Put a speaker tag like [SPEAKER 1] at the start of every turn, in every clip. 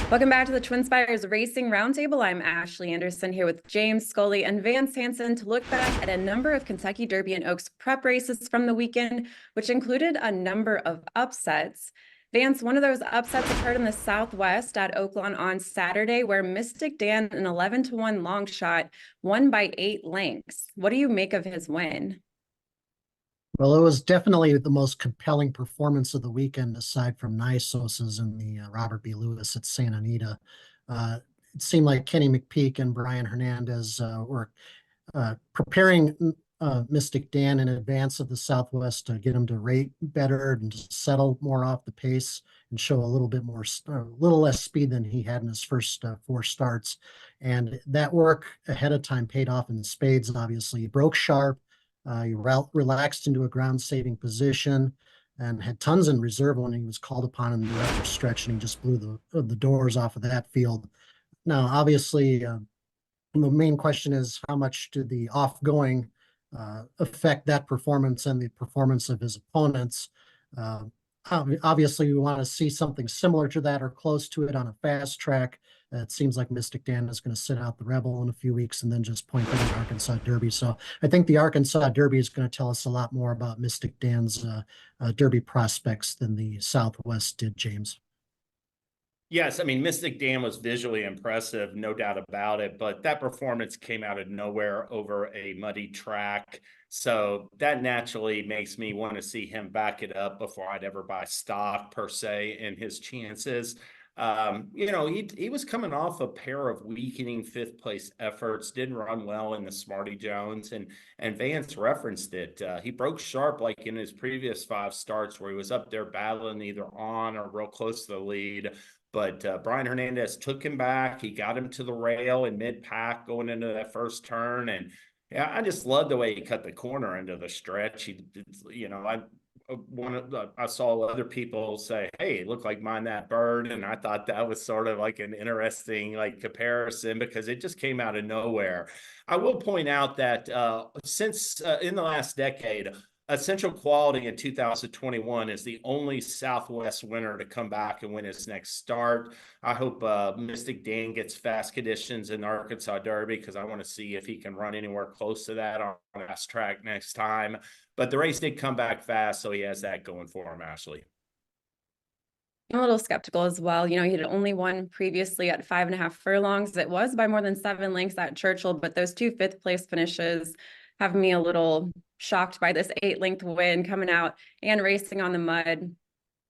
[SPEAKER 1] Welcome back to the TwinSpires Racing Roundtable. I'm Ashley Anderson here with James, Scully, and Vance Hanson to look back at a number of Kentucky Derby and Oaks prep races from the weekend, which included a number of upsets. Vance, one of those upsets occurred in the Southwest at Oaklawn on Saturday, where Mystik Dan, an 11-1 long shot, won by 8 lengths. What do you make of his win?
[SPEAKER 2] Well, it was definitely the most compelling performance of the weekend, aside from Nysos's and the Robert B. Lewis at Santa Anita. Uh, it seemed like Kenny McPeek and Brian Hernandez were preparing Mystik Dan in advance of the Southwest to get him to rate better and to settle more off the pace and show a little bit more, a little less speed than he had in his first 4 starts. And that work ahead of time paid off in spades. Obviously, he broke sharp. He relaxed into a ground-saving position and had tons in reserve when he was called upon in the upper stretch, and he just blew the doors off of that field. Now, obviously, the main question is how much did the off-going affect that performance and the performance of his opponents? Uh, Obviously, we want to see something similar to that or close to it on a fast track. It seems like Mystik Dan is going to sit out the Rebel in a few weeks and then just point to the Arkansas Derby. So I think the Arkansas Derby is going to tell us a lot more about Mystik Dan's Derby prospects than the Southwest did, James.
[SPEAKER 3] Yes, I mean, Mystik Dan was visually impressive, no doubt about it, but that performance came out of nowhere over a muddy track. So that naturally makes me want to see him back it up before I'd ever buy stock per se in his chances. He was coming off a pair of weakening 5th place efforts, didn't run well in the Smarty Jones, and Vance referenced it. He broke sharp like in his previous 5 starts where he was up there battling either on or real close to the lead. But Brian Hernandez took him back. He got him to the rail in mid-pack going into that first turn. And yeah, I just love the way he cut the corner into the stretch. I saw other people say, hey, it looked like Mind That Bird. And I thought that was sort of like an interesting comparison because it just came out of nowhere. I will point out that since in the last decade, Essential Quality in 2021 is the only Southwest winner to come back and win his next start. I hope Mystik Dan gets fast conditions in the Arkansas Derby because I want to see if he can run anywhere close to that on a fast track next time. But the race did come back fast, so he has that going for him, Ashley.
[SPEAKER 1] I'm a little skeptical as well. He had only won previously at 5.5 furlongs. It was by more than 7 lengths at Churchill, but those 2 5th place finishes have me a little shocked by this 8-length win coming out and racing on the mud.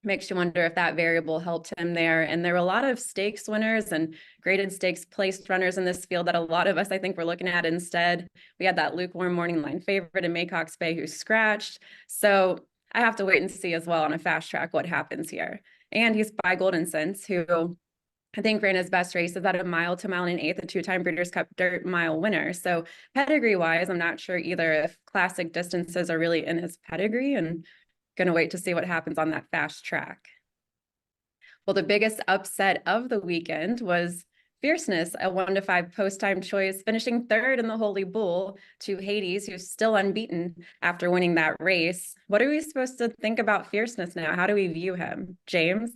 [SPEAKER 1] Makes you wonder if that variable helped him there. And there were a lot of stakes winners and graded stakes placed runners in this field that a lot of us, I think, were looking at instead. We had that lukewarm morning line favorite in Maycox Bay who scratched. So I have to wait and see as well on a fast track what happens here. And he's by Golden Sense, who I think ran his best races at 1 mile to 1 1/8, a 2-time Breeders' Cup Dirt Mile winner. So pedigree-wise, I'm not sure either if classic distances are really in his pedigree, and going to wait to see what happens on that fast track. Well, the biggest upset of the weekend was Fierceness, a 1-5 post-time choice, finishing 3rd in the Holy Bull to Hades, who's still unbeaten after winning that race. What are we supposed to think about Fierceness now? How do we view him? James?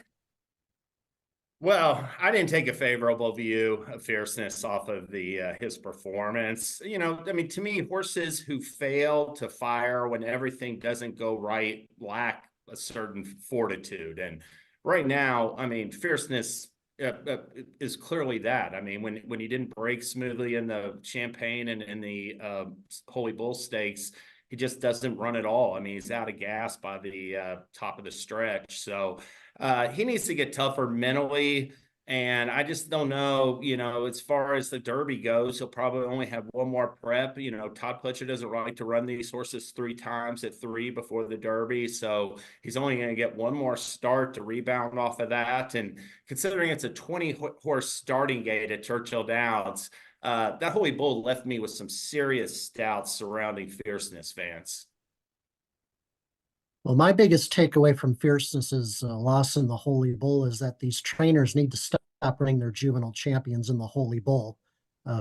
[SPEAKER 3] Well, I didn't take a favorable view of Fierceness off of his performance. To me, horses who fail to fire when everything doesn't go right lack a certain fortitude. And right now, Fierceness is clearly that. When he didn't break smoothly in the Champagne and in the Holy Bull Stakes, he just doesn't run at all. He's out of gas by the top of the stretch. So he needs to get tougher mentally. And I just don't know, as far as the Derby goes, he'll probably only have 1 more prep. Todd Pletcher doesn't like to run these horses 3 times at 3 before the Derby. So he's only going to get 1 more start to rebound off of that. And considering it's a 20-horse starting gate at Churchill Downs, that Holy Bull left me with some serious doubts surrounding Fierceness, Vance.
[SPEAKER 2] Well, my biggest takeaway from Fierceness's loss in the Holy Bull is that these trainers need to stop running their juvenile champions in the Holy Bull.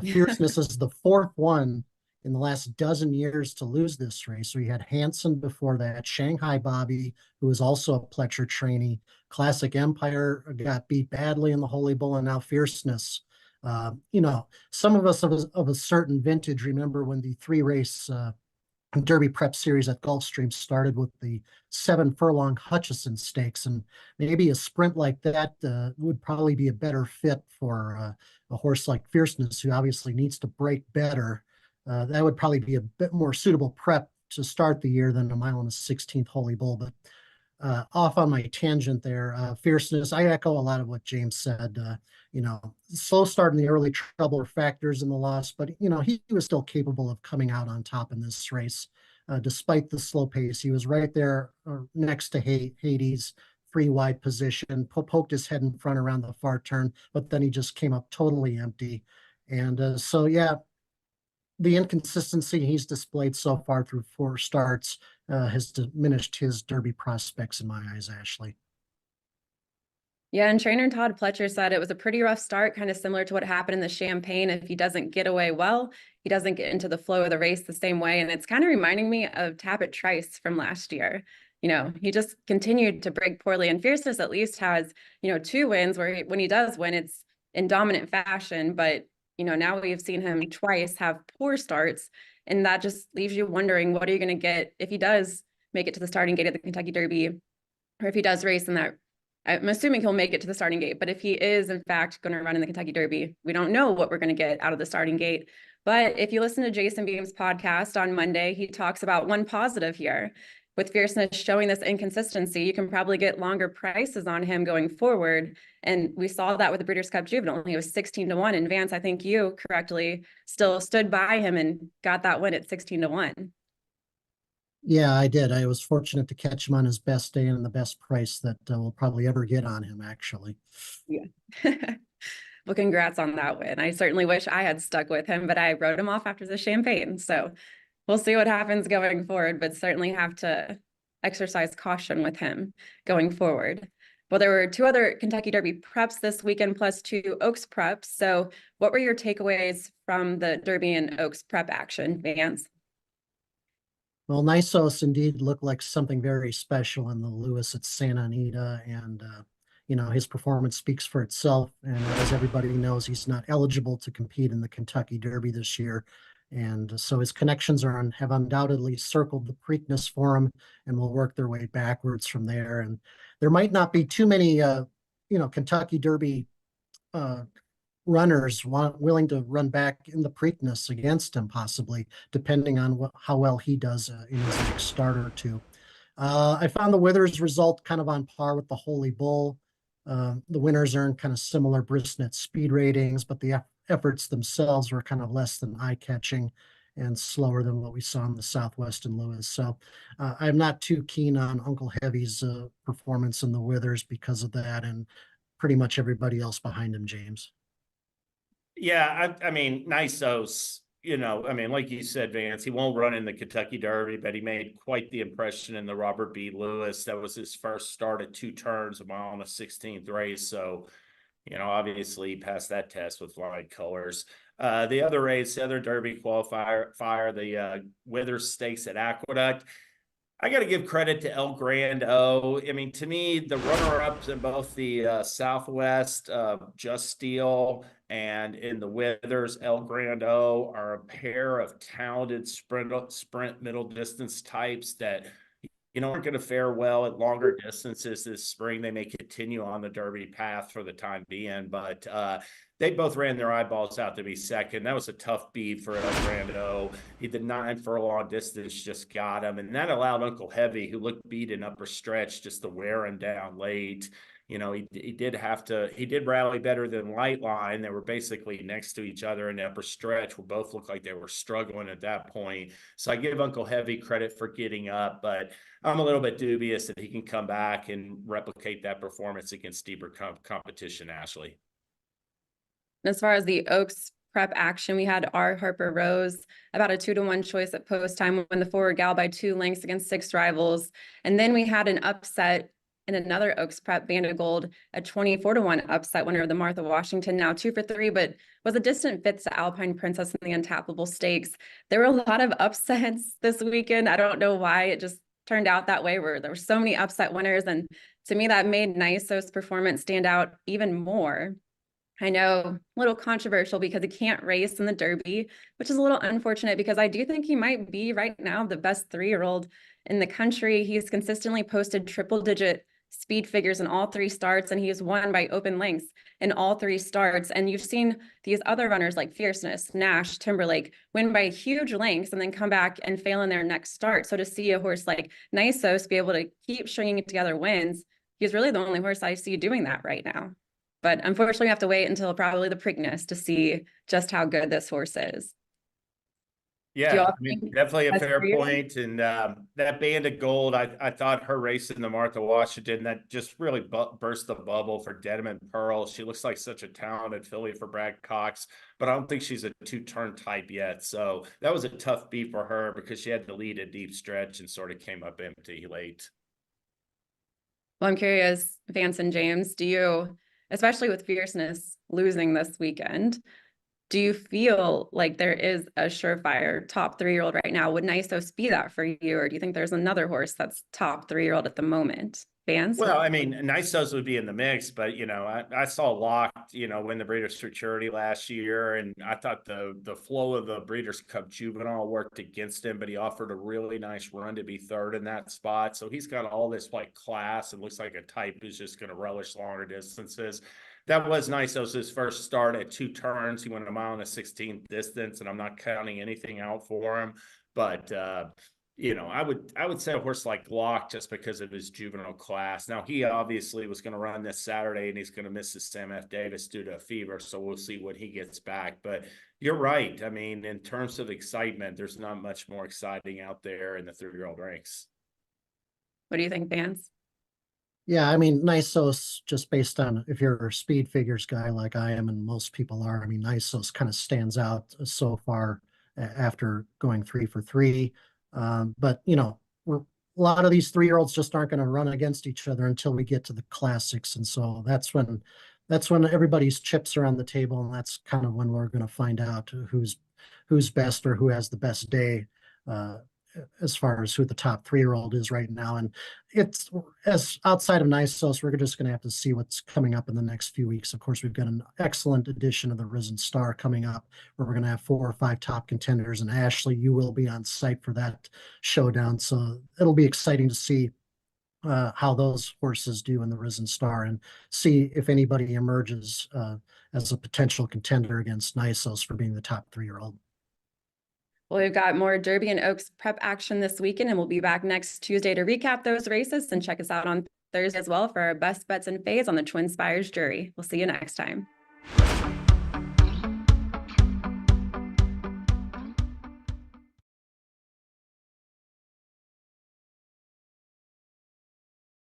[SPEAKER 2] Fierceness is the 4th one in the last dozen years to lose this race. So you had Hanson before that, Shanghai Bobby, who was also a Pletcher trainee, Classic Empire got beat badly in the Holy Bull, and now Fierceness. Some of us of a certain vintage remember when the 3-race Derby Prep Series at Gulfstream started with the 7-furlong Hutchison Stakes, and maybe a sprint like that would probably be a better fit for a horse like Fierceness, who obviously needs to break better. That would probably be a bit more suitable prep to start the year than a 1.16 mile Holy Bull. But off on my tangent there, Fierceness, I echo a lot of what James said. Slow start in the early trouble or factors in the loss, but he was still capable of coming out on top in this race. Despite the slow pace, he was right there next to Hades, 3 wide position, poked his head in front around the far turn, but then he just came up totally empty. And the inconsistency he's displayed so far through 4 starts has diminished his Derby prospects in my eyes, Ashley.
[SPEAKER 1] Yeah, and trainer Todd Pletcher said it was a pretty rough start, kind of similar to what happened in the Champagne. If he doesn't get away well, he doesn't get into the flow of the race the same way. And it's kind of reminding me of Tappet Trice from last year. He just continued to break poorly. And Fierceness at least has, 2 wins where when he does win, it's in dominant fashion. But, now we've seen him twice have poor starts. And that just leaves you wondering, what are you going to get if he does make it to the starting gate of the Kentucky Derby, or if he does race in that. I'm assuming he'll make it to the starting gate, but if he is in fact going to run in the Kentucky Derby, we don't know what we're going to get out of the starting gate. But if you listen to Jason Beam's podcast on Monday, he talks about one positive here. With Fierceness showing this inconsistency, you can probably get longer prices on him going forward. And we saw that with the Breeders' Cup Juvenile. He was 16-1, and Vance, I think you correctly still stood by him and got that win at 16-1.
[SPEAKER 2] Yeah, I did. I was fortunate to catch him on his best day and the best price that we'll probably ever get on him, actually.
[SPEAKER 1] Yeah. Well, congrats on that win. I certainly wish I had stuck with him, but I wrote him off after the Champagne. So we'll see what happens going forward, but certainly have to exercise caution with him going forward. Well, there were 2 other Kentucky Derby preps this weekend, plus 2 Oaks preps. So what were your takeaways from the Derby and Oaks prep action, Vance?
[SPEAKER 2] Well, Nisos indeed looked like something very special in the Lewis at Santa Anita, and his performance speaks for itself. And as everybody knows, he's not eligible to compete in the Kentucky Derby this year, and so his connections have undoubtedly circled the Preakness for him, and will work their way backwards from there. And there might not be too many, Kentucky Derby runners willing to run back in the Preakness against him, possibly, depending on how well he does in his next start or 2. I found the Withers result kind of on par with the Holy Bull. The winners earned kind of similar Brisnet speed ratings, but the efforts themselves were kind of less than eye-catching and slower than what we saw in the Southwest and Lewis. So I'm not too keen on Uncle Heavy's performance in the Withers because of that, and pretty much everybody else behind him, James.
[SPEAKER 3] Yeah, I mean, Nisos, like you said, Vance, he won't run in the Kentucky Derby, but he made quite the impression in the Robert B. Lewis. That was his first start at 2 turns, a mile and a 16th race. So, obviously he passed that test with flying colors. The other race, the other Derby qualifier, the Withers Stakes at Aqueduct. I got to give credit to El Grand O. I mean, to me, the runner-ups in both the Southwest, Just Steel, and in the Withers, El Grand O, are a pair of talented sprint middle distance types that aren't going to fare well at longer distances this spring. They may continue on the Derby path for the time being, but they both ran their eyeballs out to be second. That was a tough beat for El Grando. He did 9 furlong distance, just got him. And that allowed Uncle Heavy, who looked beat in upper stretch, just to wear him down late. He did rally better than Lightline. They were basically next to each other in the upper stretch. We both looked like they were struggling at that point. So I give Uncle Heavy credit for getting up, but I'm a little bit dubious that he can come back and replicate that performance against steeper competition, Ashley.
[SPEAKER 1] As far as the Oaks prep action, we had R. Harper Rose, about a 2-1 choice at post time, when the forward gal by 2 lengths against 6 rivals. And then we had an upset in another Oaks Prep, Band Gold, a 24-1 upset winner of the Martha Washington, now 2 for 3, but was a distant fifth to Alpine Princess in the Untappable Stakes. There were a lot of upsets this weekend. I don't know why it just turned out that way, where there were so many upset winners. And to me, that made Nyso's performance stand out even more. I know, a little controversial because he can't race in the Derby, which is a little unfortunate because I do think he might be right now the best 3-year-old in the country. He's consistently posted triple-digit speed figures in all 3 starts, and he's won by open lengths in all 3 starts. And you've seen these other runners like Fierceness, Nash, Timberlake win by huge lengths and then come back and fail in their next start. So to see a horse like Nysos be able to keep stringing together wins, he's really the only horse I see doing that right now. But unfortunately, we have to wait until probably the Preakness to see just how good this horse is.
[SPEAKER 3] Yeah, I mean, definitely a
[SPEAKER 1] that's
[SPEAKER 3] fair
[SPEAKER 1] for you?
[SPEAKER 3] point. And that Band of Gold, I thought her race in the Martha Washington, that just really burst the bubble for Denim Pearl. She looks like such a talented filly for Brad Cox, but I don't think she's a 2-turn type yet. So that was a tough beat for her because she had to lead a deep stretch and sort of came up empty late.
[SPEAKER 1] Well, I'm curious, Vance and James, do you, especially with Fierceness losing this weekend, do you feel like there is a surefire top 3-year-old right now? Would Nysos be that for you? Or do you think there's another horse that's top 3-year-old at the moment? Vance?
[SPEAKER 3] Well, I mean, Nysos would be in the mix, but I saw Locked, win the Breeders' Futurity last year, and I thought the flow of the Breeders' Cup Juvenile worked against him, but he offered a really nice run to be third in that spot. So he's got all this like class and looks like a type who's just going to relish longer distances. That was Nysos' first start at 2 turns. He went 1 mile and a 16th distance, and I'm not counting anything out for him, but I would say a horse like Glock just because of his juvenile class. Now, he obviously was going to run this Saturday, and he's going to miss his Sam F. Davis due to a fever, so we'll see when he gets back. But you're right. I mean, in terms of excitement, there's not much more exciting out there in the 3-year-old ranks.
[SPEAKER 1] What do you think, Vance?
[SPEAKER 2] Yeah, I mean, Nysos, just based on if you're a speed figures guy like I am, and most people are, I mean, Nysos kind of stands out so far after going 3 for 3. But a lot of these 3-year-olds just aren't going to run against each other until we get to the classics, and so that's when everybody's chips are on the table, and that's kind of when we're going to find out who's best or who has the best day. As far as who the top 3-year-old is right now. And it's, as outside of Nysos, we're just going to have to see what's coming up in the next few weeks. Of course, we've got an excellent edition of the Risen Star coming up where we're going to have 4 or 5 top contenders. And Ashley, you will be on site for that showdown. So it'll be exciting to see how those horses do in the Risen Star and see if anybody emerges as a potential contender against Nysos for being the top 3-year-old.
[SPEAKER 1] Well, we've got more Derby and Oaks prep action this weekend, and we'll be back next Tuesday to recap those races, and check us out on Thursday as well for our best bets and fades on the TwinSpires jury. We'll see you next time.